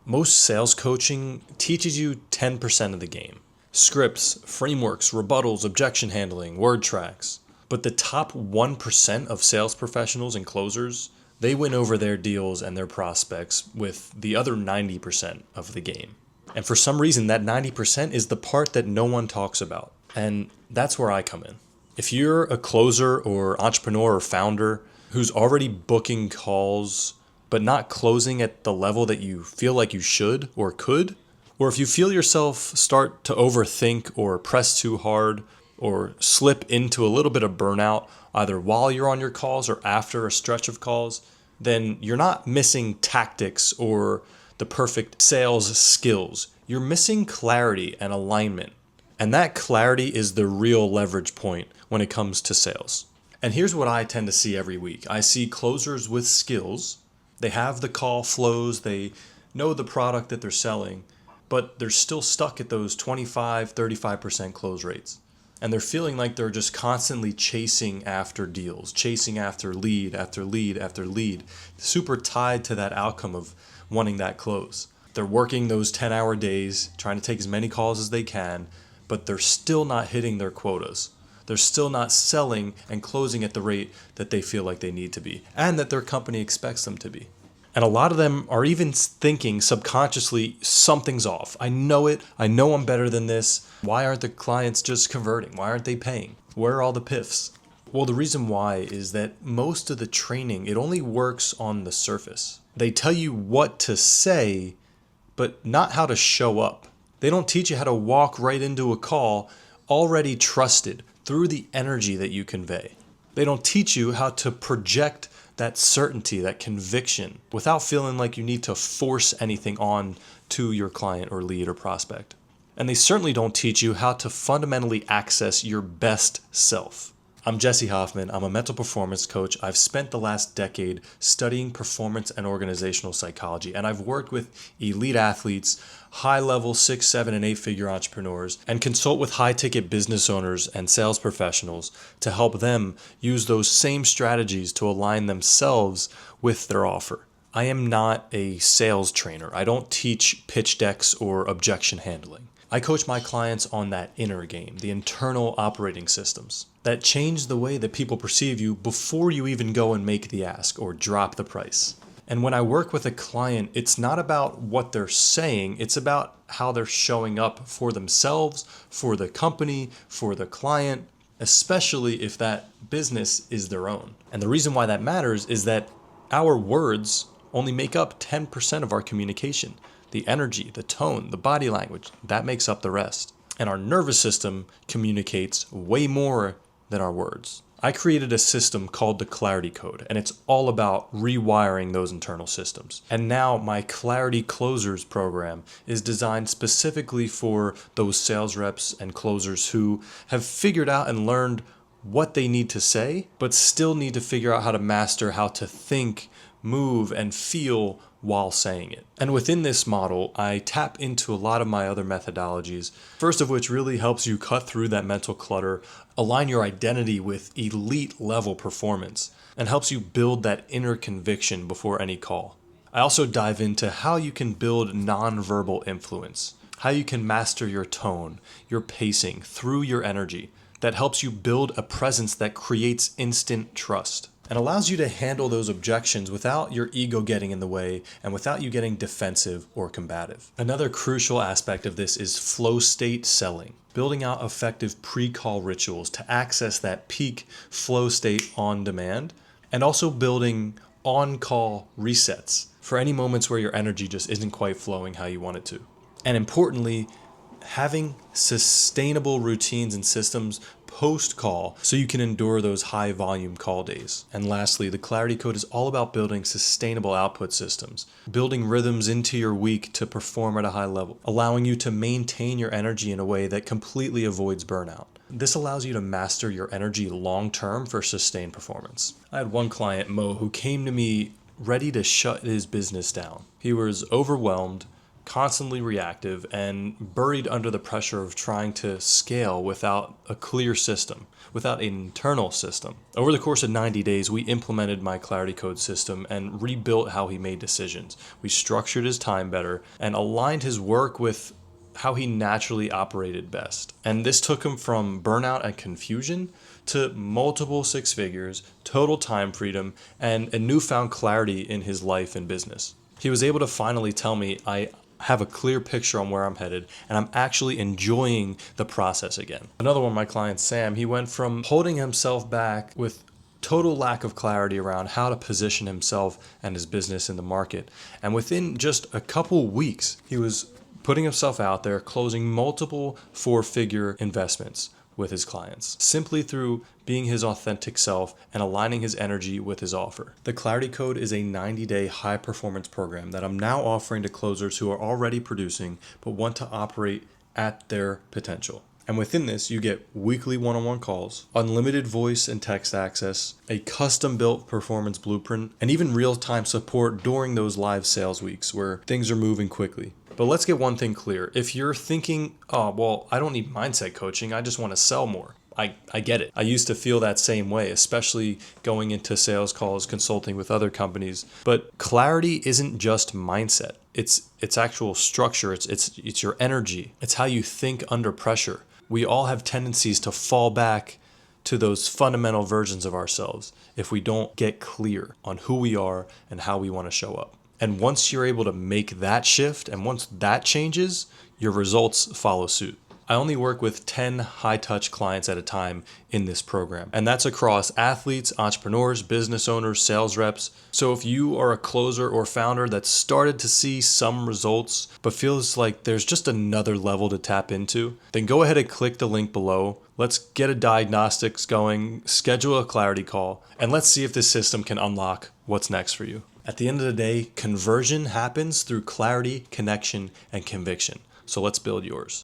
Most sales coaching teaches you 10% of the game: scripts, frameworks, rebuttals, objection handling, word tracks. But the top 1% of sales professionals and closers, they win over their deals and their prospects with the other 90% of the game. And for some reason, that 90% is the part that no one talks about. And that's where I come in. If you're a closer or entrepreneur or founder who's already booking calls but not closing at the level that you feel like you should or could, or if you feel yourself start to overthink or press too hard or slip into a little bit of burnout either while you're on your calls or after a stretch of calls, then you're not missing tactics or the perfect sales skills. You're missing clarity and alignment. And that clarity is the real leverage point when it comes to sales. And here's what I tend to see every week. I see closers with skills. They have the call flows, they know the product that they're selling, but they're still stuck at those 25, 35% close rates. And they're feeling like they're just constantly chasing after deals, chasing after lead after lead after lead, super tied to that outcome of wanting that close. They're working those 10-hour days, trying to take as many calls as they can, but they're still not hitting their quotas. They're still not selling and closing at the rate that they feel like they need to be and that their company expects them to be. And a lot of them are even thinking subconsciously, something's off. I know it. I know I'm better than this. Why aren't the clients just converting? Why aren't they paying? Where are all the PIFs? Well, the reason why is that most of the training, it only works on the surface. They tell you what to say, but not how to show up. They don't teach you how to walk right into a call already trusted through the energy that you convey. They don't teach you how to project that certainty, that conviction, without feeling like you need to force anything on to your client or lead or prospect. And they certainly don't teach you how to fundamentally access your best self. I'm Jesse Hoffman. I'm a mental performance coach. I've spent the last decade studying performance and organizational psychology, and I've worked with elite athletes, high-level 6, 7, and 8-figure entrepreneurs, and consult with high-ticket business owners and sales professionals to help them use those same strategies to align themselves with their offer. I am not a sales trainer. I don't teach pitch decks or objection handling. I coach my clients on that inner game, the internal operating systems that change the way that people perceive you before you even go and make the ask or drop the price. And when I work with a client, it's not about what they're saying, it's about how they're showing up for themselves, for the company, for the client, especially if that business is their own. And the reason why that matters is that our words only make up 10% of our communication. The energy, the tone, the body language, that makes up the rest. And our nervous system communicates way more than our words. I created a system called the Clarity Code, and it's all about rewiring those internal systems. And now my Clarity Closers program is designed specifically for those sales reps and closers who have figured out and learned what they need to say, but still need to figure out how to master how to think, move, and feel while saying it. And within this model, I tap into a lot of my other methodologies, first of which really helps you cut through that mental clutter, align your identity with elite level performance, and helps you build that inner conviction before any call. I also dive into how you can build nonverbal influence, how you can master your tone, your pacing through your energy that helps you build a presence that creates instant trust and allows you to handle those objections without your ego getting in the way and without you getting defensive or combative. Another crucial aspect of this is flow state selling, building out effective pre-call rituals to access that peak flow state on demand, and also building on-call resets for any moments where your energy just isn't quite flowing how you want it to. And importantly, having sustainable routines and systems post-call so you can endure those high volume call days. And lastly, the Clarity Code is all about building sustainable output systems, building rhythms into your week to perform at a high level, allowing you to maintain your energy in a way that completely avoids burnout. This allows you to master your energy long-term for sustained performance. I had one client, Mo, who came to me ready to shut his business down. He was overwhelmed, constantly reactive, and buried under the pressure of trying to scale without a clear system, without an internal system. Over the course of 90 days, we implemented my Clarity Code system and rebuilt how he made decisions. We structured his time better and aligned his work with how he naturally operated best. And this took him from burnout and confusion to multiple six figures, total time freedom, and a newfound clarity in his life and business. He was able to finally tell me, I have a clear picture on where I'm headed, and I'm actually enjoying the process again. Another one of my clients, Sam, he went from holding himself back with total lack of clarity around how to position himself and his business in the market. And within just a couple weeks, he was putting himself out there, closing multiple four-figure investments with his clients, simply through being his authentic self and aligning his energy with his offer. The Clarity Code is a 90-day high-performance program that I'm now offering to closers who are already producing but want to operate at their potential. And within this, you get weekly one-on-one calls, unlimited voice and text access, a custom-built performance blueprint, and even real-time support during those live sales weeks where things are moving quickly. But let's get one thing clear. If you're thinking, oh, well, I don't need mindset coaching, I just want to sell more. I get it. I used to feel that same way, especially going into sales calls, consulting with other companies. But clarity isn't just mindset. It's actual structure. It's your energy. It's how you think under pressure. We all have tendencies to fall back to those fundamental versions of ourselves if we don't get clear on who we are and how we want to show up. And once you're able to make that shift, and once that changes, your results follow suit. I only work with 10 high-touch clients at a time in this program. And that's across athletes, entrepreneurs, business owners, sales reps. So if you are a closer or founder that's started to see some results, but feels like there's just another level to tap into, then go ahead and click the link below. Let's get a diagnostics going, schedule a clarity call, and let's see if this system can unlock what's next for you. At the end of the day, conversion happens through clarity, connection, and conviction. So let's build yours.